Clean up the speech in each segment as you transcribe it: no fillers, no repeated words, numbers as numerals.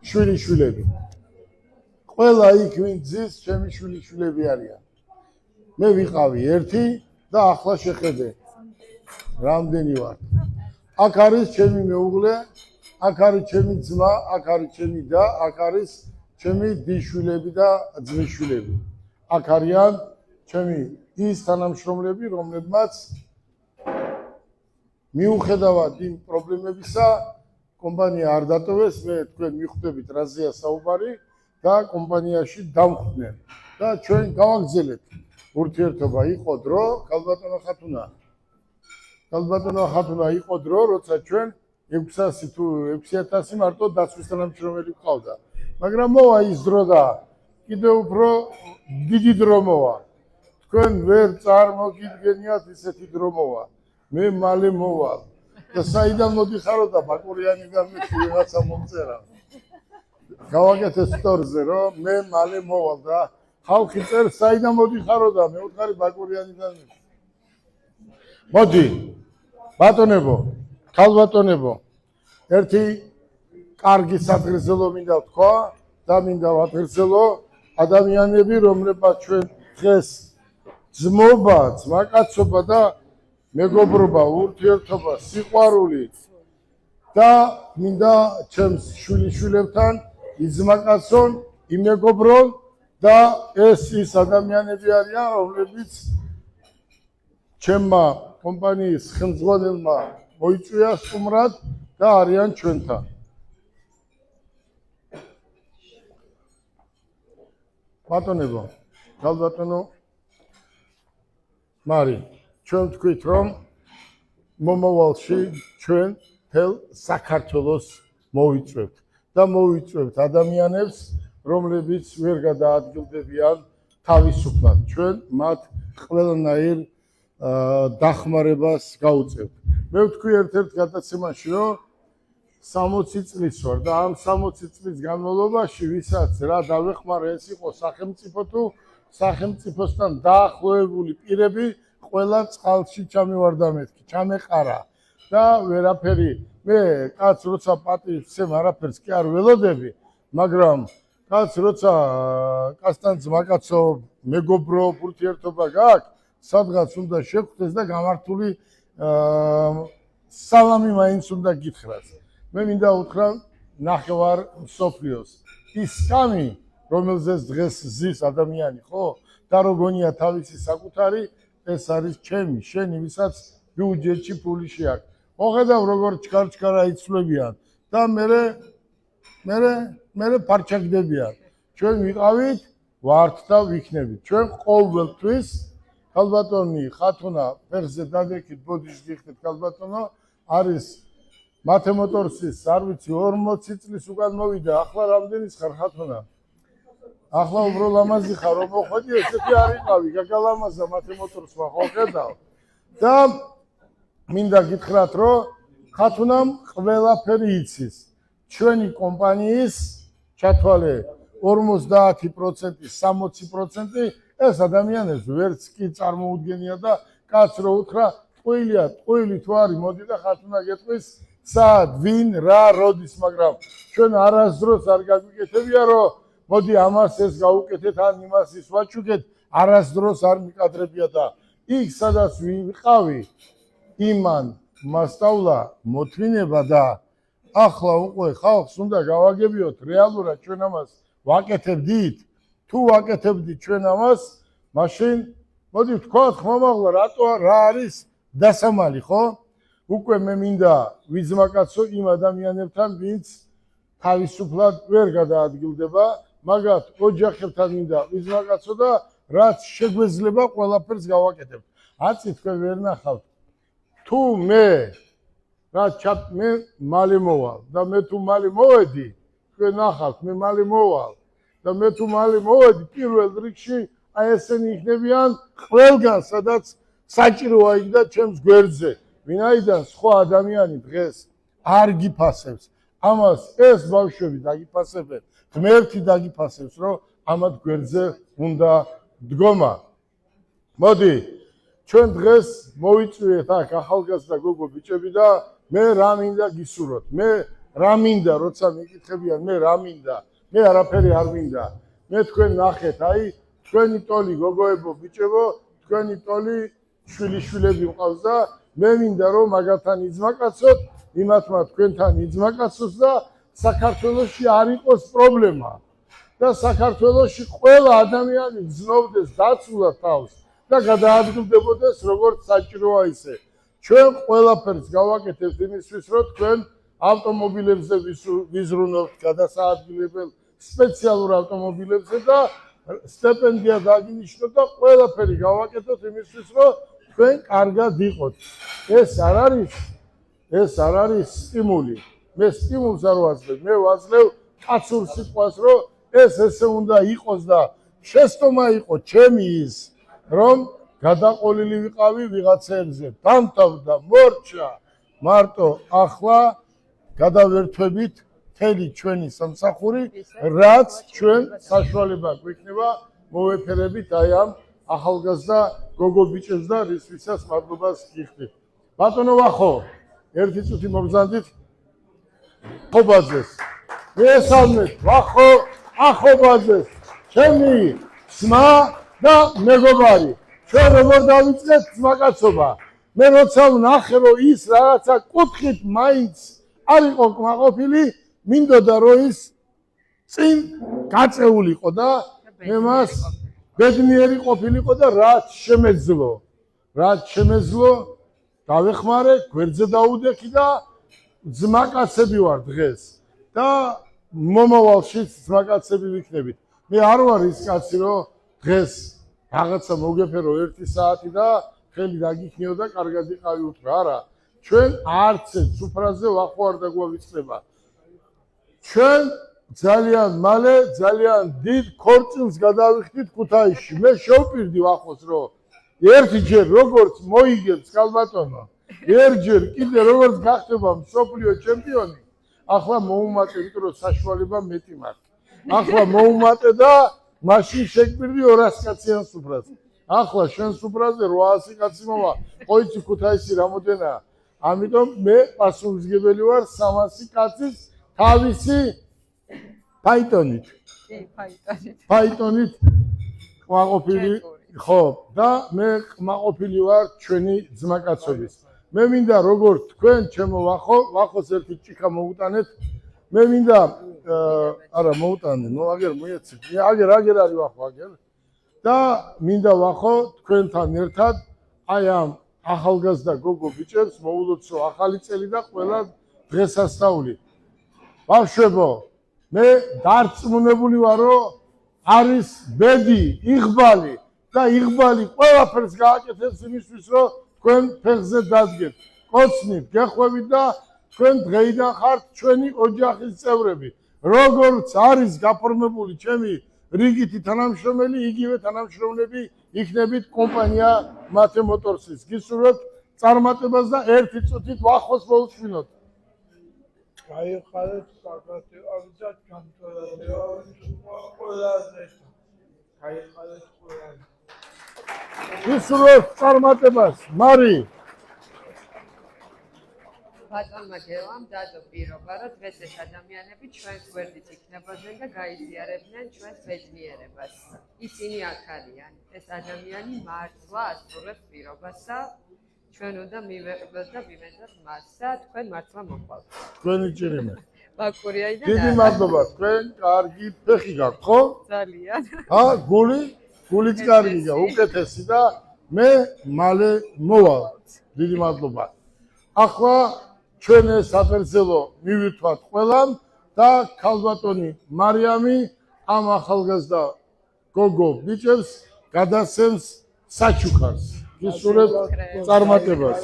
შვილიშვილები. ყველა იქ ვინ ძის, ჩემი შვილიშვილები არიან. მე ვიყავი ერთი და ახლა შეხედე. რამდენი ვარ? აქ არის ჩემი მეუღლე, აქ არის ჩემი ძმა, აქ არის ჩემი და, აქ არის ჩემი დიშვილები და ძმისშვილები. აქ არიან ჩემი ის თანამშრომლები, რომლებმაც მიუხედავად იმ პრობლემებისა, კომპანია არ დატოვეს, მე თქვენ მიხვდებით რაზეა საუბარი და კომპანიაში დამხვდნენ და ჩვენ გავაგზავნეთ. ურთიერთობა იყო დრო, ქალბატონო ხათუნა იყო დრო, როცა ჩვენ 600 თუ 6000 მარტო დაცვის თანამშრომელი ყავდა. მაგრამ მოვა ის დრო და კიდევ უფრო დიდი დრო მოვა. თქვენ ვერ წარმოგიდგენიათ ისეთი დრო მოვა. მე მალე მოვალ და საიდან მოდიხარო და ბაკურიანიდან მე ვიღაცა მომწერა. გავაკეთე სტორზე რომ მე მალე მოვალ და ხალხი წერს საიდან მოდიხარო და მე ვთხარი ბაკურიანიდან. მოდი ბატონებო, ქალბატონებო, ერთი კარგი სათხილსელო მინდა ვთქვა და მინდა ვათრისელო ადამიანები, რომლებსაც ჩვენ დღეს ძმობა, ძმაკაცობა და მეგობრობა, ურთიერთობა, სიყვარული და მინდა ჩემს შვილიშვილებთან იზმაკაცონ, იმეგობრონ და ეს ის ადამიანები არიან, რომლებიც ჩემმა კომპანიის ხელმძღვანელმა მოიწვია სტუმრად და არიან ჩვენთან. ბატონებო, ქალბატონო მარი, ჩვენ ვთქვით, რომ მომავალში ჩვენ მთელ საქართველოს მოვიწვევთ და მოვიწვევთ ადამიანებს, რომლებიც ვერ გადაადგილდებიან თავისუფლად. ჩვენ მათ ყველანაირ დახმარებას გავუწევთ. მე ვთქვი ერთ-ერთ გადაცემაში, რომ 60 წლის ვარ და ამ 60 წლის განმავლობაში ვისაც რა დავეხმარა, ეს იყო სახელმწიფო თუ სახელმწიფოსთან დაახლოებული პირები, ყველა წყალში ჩამივარდა მეთქი, ჩამეყარა და ვერაფერი მე კაც როცა პატივს ვცემ არაფერს კი არ ველოდები, მაგრამ კაც როცა კაცთან ძმაკაცო, მეგობრო, ურთიერთობა გაქვს, სადღაც უნდა შეგხვდეს და გამართული სალამი მაინც უნდა გითხრას. მე მინდა უთხრა ნახევარ მსოფლიოს ის სკამი, რომელზეც დღეს ზის ადამიანი, ხო? და როგორია თავისი საკუთარი, ეს არის ჩემი, შენი, ვისაც ბიუჯეტში ფული შეაქვს. მოხედავ როგორ ჩქარ-ჩქარა იცვლებიან და მე პარჩაგდებიან. ჩვენ ვიყავით, ვართ და ვიქნებით. ჩვენ ყოველთვის ქალბატონი ხათუნა ფეხზე დაგეკით, ბოდიშს გიხდეთ ქალბატონო, არის მათემოტორსის, არ ვიცი 40 წლის უკან მოვიდა, ახლა რამდენის ხარ ხათუნა? ახლა უფრო ლამაზი ხარ, რომ მოხვედი, ესეთი არ იყავი, გაგალამაზა მათემოტორსმა, ხო ხედავ? და მინდა გითხრათ, რომ ხათუნამ ყველაფერი იცის. ჩვენი კომპანიის ჩათვალე 50%, 60% ეს ადამიანებს ვერც კი წარმოუდგენია და კაც რო უთხრა, ტყუილი თუ არის, მოდი და ხათუნა გეტყვის, სად, ვინ, რა, როდის, მაგრამ ჩვენ არასდროს არ გაგვიკეთებია, რომ მოდი ამას ეს გავუკეთეთ, ან იმას ის ვაჩუქეთ, არასდროს არ მიკადრებია და იქ სადაც ვიყავი, იმან მასწავლა მოთმინება და ახლა უკვე ხალხს უნდა გავაგებიოთ რეალურად ჩვენ ამას ვაკეთებდით. თუ ვაკეთებდით ჩვენ ამას, მაშინ მოდი ვთქვათ ხმამაღლა, რა არის დასამალი, ხო? უკვე მე მინდა ვიზმაკაცო იმ ადამიანებთან, ვინც თავისუფლად ვერ გადაადგილდება, მაგათ ოჯახებთან მინდა ვიზმაკაცო და რაც შეგვეძლება ყველაფერს გავაკეთებთ. აცი თქვენ ვერ ნახავთ. თუ მე მალე მოვალ და მე თუ მალე მოვედი, თქვენ ნახავთ, მე მალე მოვალ და მე თუ მალე მოვედი, პირველ რიგში აი ესენი იქნებიან ყველგან, სადაც საჭიროა იქ და ჩემს გვერდზე. ვინაიდან სხვა ადამიანი დღეს არ გიფასებს. ამას ეს ბავშვები დაგიფასებენ, ღმერთი დაგიფასებს, რომ ამათ გვერდზე უნდა დგომა. მოდი, ჩვენ დღეს მოვიწვიეთ აქ ახალგაზრდა გოგო ბიჭები და მე რა მინდა გისურვოთ. მე რა მინდა, როცა მიკითხებიან, მე რა მინდა, მე არაფერი არ მინდა. მე თქვენ ნახეთ, აი, თქვენი ტოლი გოგოებო, ბიჭებო, თქვენი ტოლი შვილიშვილები მყავს და მე მინდა რომ მაგათთან იძმაკაცოთ, იმათმა თქვენთან იძმაკაცოს და საქართველოში არ იყოს პრობლემა. და საქართველოში ყველა ადამიანი გრძნობდეს დაცულად თავს და გადაადგილდებოდეს როგორც საჭიროა ისე. ჩვენ ყველაფერს გავაკეთებთ იმისთვის, რომ თქვენ ავტომობილებზე ვიზრუნოთ გადასაადგილებელ სპეციალურ ავტომობილებზე და სტიპენდია დაგინიშნოთ და ყველაფერი გავაკეთოთ იმისთვის, რომ თქვენ კარგად იყოთ. ეს არ არის სტიმული. მე სტიმულს არ ვაძლევ, მე ვაძლევ კაცურ სიტყვას, რომ ეს ესე უნდა იყოს და შეცდომა იყო ჩემი ის, რომ გადაყოლილი ვიყავი ვიღაცებზე. დამთავრდა მორჩა, მარტო ახლა გადავერთვებით მთელი ჩვენი სამსახური, რაც ჩვენ საშუალება გვექნება მოვეფერებით აი ამ ახალგაზრდა გოგო ბიჭებს და რისთვისაც მადლობას გიხდით. ბატონო ვახო, ერთი წუთი მოგზანდით ხობაძეს. მესალმეთ ვახო ახობაძეს, ჩემი ძმა და მეგობარი. ჩვენ როგორ დავიწყეთ ძმაკაცობა? მე როცა ვნახე, რომ ის რაღაცა კუთხით მაინც არ იყო კმაყოფილი, მინდოდა რომ ის წინ გაწეულიყო და მე მას ბედნიერი ყოფილიყო და რაც შემეძლო, დავეხმარე, გვერდზე დაუდექი და ძმაკაცები ვარ დღეს. და მომავალშიც ძმაკაცები ვიქნებით. მე არ ვარ ის კაცი, რომ დღეს რაღაცა მოგეფერო 1 საათი და ხელი დაგიქნიო და კარგად იყავი უთხრა. არა, ჩვენ არც სუფრაზე ვახო არ დაგვავიწყდება. ჩვენ ძალიან მალე, ძალიან დიდ ქორწილს გადავიხდით ქუთაისში. მე შევპირდი ვახოს, რომ ერთჯერ როგორც მოიგებს კალბატონო, ერთჯერ კიდე როგორც გახდება მსოფლიო ჩემპიონი, ახლა მოუმატე, იმიტომ რომ საშუალება მეტი მაქვს. ახლა მოუმატე და მაშინ შეგპირდი 200 კაციან სუფრას. ახლა შენ სუფრაზე 800 კაცი მოვა. ყოიცი ქუთაისი რამოდენაა. ამიტომ მე პასუხისმგებელი ვარ 300 კაცის თავისი ფაიტონით. ფაიტონით ყმაყოფილი ხო და მე ყმაყოფილი ვარ ჩვენი ძმაკაცობის. მე მინდა როგორ თქვენ ჩემო ვახოს ერთი ჭიქა მოუტანეთ. მე მინდა არა მოუტანე, ნუ აგერ მოიეცეთ. აგერ არის ვახო აგერ. და მინდა ვახო თქვენთან ერთად აი ამ ახალგაზრდა გოგო ბიჭებს მოულოცო ახალი წელი და ყველა დღესასწაული. ბავშვებო, მე დარწმუნებული ვარ, რომ არის ბედი, იღბალი და იღბალი ყველაფერს გააკეთებს იმისთვის, რომ თქვენ ფეხზე დადგეთ. კოცნით, გეხვევით და თქვენ დღეიდან ხართ ჩვენი ოჯახის წევრები. როგორც არის გაფორმებული ჩემი რიგითი თანამშრომელი, იგივე თანამშრომლები იქნებით კომპანია მათე მოტორსის. გისურვებთ წარმატებას და ერთი წუთით ვახოს მოусმინოთ. გაიხარეთ საქართველოსა ყველაზე. გაიხარეთ ყველაზე. გისურვებთ წარმატებას. მარი ბატონმა გელამ დადო პირობა, რომ დღეს ეს ადამიანები ჩვენს გვერდით იქნებოდნენ და გაიზიარებდნენ ჩვენს ბედნიერებას. ისინი აქ არიან. ეს ადამიანი მართლა ასრულებს პირობას და ჩვენ უნდა მივეყბოთ და ვიმეძოთ მას და თქვენ მართლა მოყავთ. თქვენი ჭირიმე. ბაკურიაიდან დიდი მადლობა, თქვენ კარგი ფეხი გაქვთ, ხო? ძალიან. გულიც კარგი გა, უკეთესი და მე მალე მოვალ. დიდი მადლობა. ახლა ჩვენ ეს საფერზელო მივირთვათ ყველამ და ქალბატონი მარიამი ამ ახალგაზრდა გოგო ბიჭებს გადასცემს საჩუქარს. გისურვებთ წარმატებას.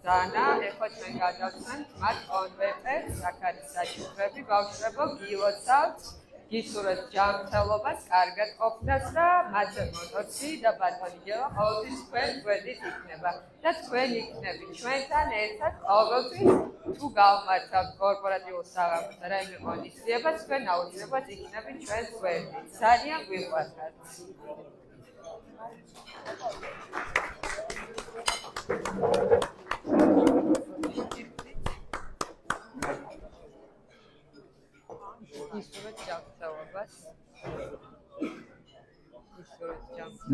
დანა, ეხლა ჩვენ გადავცემთ მათ კონვერტებს, აქ არის საჩუქრები, ბავშვებო, გილოცავთ. გისურვებთ ჯანმრთელობას, კარგად ყოფნას და მათე მოტორსი და ბატონი გელა ყოველთვის თქვენ გვერდით იქნება და თქვენ იქნებით ჩვენთან ერთად ყოველთვის თუ გავმართავთ კორპორატიულ საღამოს და რაიმე ღონისძიებას თქვენ აუცილებლად იქნებით ჩვენს გვერდით. ძალიან გვიყვართ.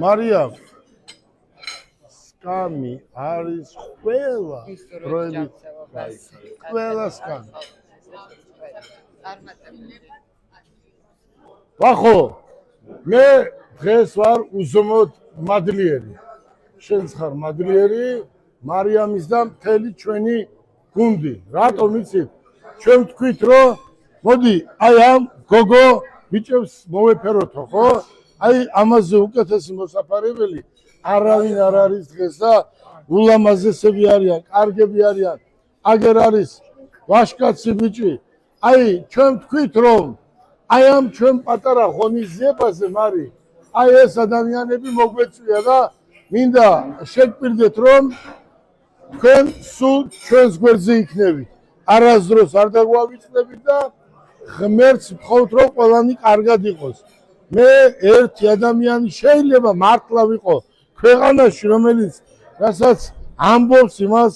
მარიამ სკამი არის ყველა დროებით ყველა სკამი ვახო მე დღეს ვარ უზომოდ მადლიერი შენც ხარ მადლიერი მარიამის და მთელი ჩვენი გუნდი რატომ იცით ჩვენ ვთქვით რომ მოდი აი ამ გოგო ბიჭებს მოვეფეროთო ხო აი ამაზე უკეთესი მოსაფარებელი არავინ არ არის დღეს და ულამაზესები არიან კარგები არიან აგერ არის ვაშკაცი ბიჭი აი ჩვენ ვთქვით რომ აი ამ ჩვენ პატარა ღონისძიებაზე მარი აი ეს ადამიანები მოგვეწვია და მინდა შეგპირდეთ რომ თქვენ სულ ჩვენს გვერდზე იქნებით არასდროს არ დაგვავიწყდებით და ღმერთს ვთხოვთ რომ ყველანი კარგად იყოს მე ერთი ადამიანი შეიძლება მართლა ვიყო ქვეყანაში რომელიც რასაც ამბობს იმას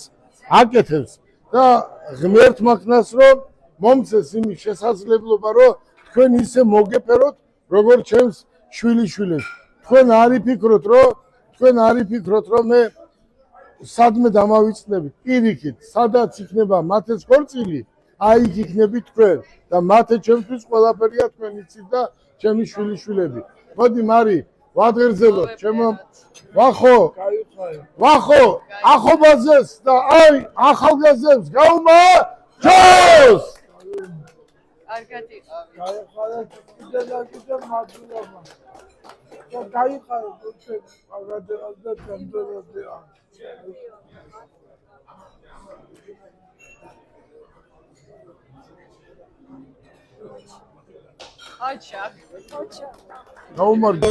აკეთებს და ღმერთმა ქნას რომ მომცეს იმის შესაძლებლობა რომ თქვენ ისე მოგეფეროთ როგორც ჩემს შვილიშვილებს თქვენ არ იფიქროთ რომ მე სადმე დამავიწყდებით პირიქით სადაც იქნება მათეს ხორცილი აი იქ იქნებით თქვენ და მათე ჩემთვის ყველაფერია თქვენ იცით და ჩემი შვილიშვილები მოდი მარი ვადღერძელოთ ჩემო ვახო ახობაზეს და აი ახალგაზრდებს გაუმა ჯოს კარგად იყავი გაიხარეთ კიდე მადლობა და გაიხარეთ ჩვენ აგადებას და თემდროზე აჩა გაუმარჯო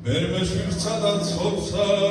Mermeşir sadat solsa